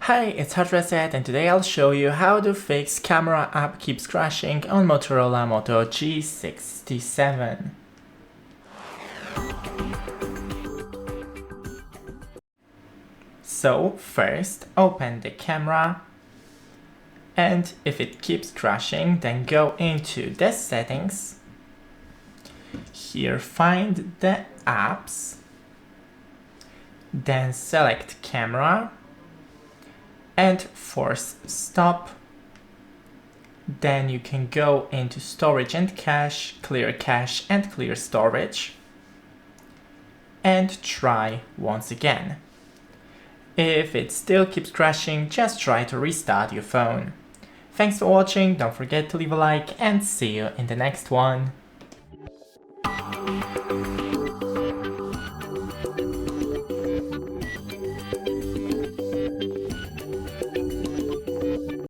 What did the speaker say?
Hi, it's HardReset and today I'll show you how to fix camera app keeps crashing on Motorola Moto G67. So first open the camera, and if it keeps crashing then go into the settings. Here find the apps, then select camera and force stop. Then you can go into storage and cache and clear storage and try once again. If it still keeps crashing, just try to restart your phone. Thanks for watching, don't forget to leave a like and see you in the next one.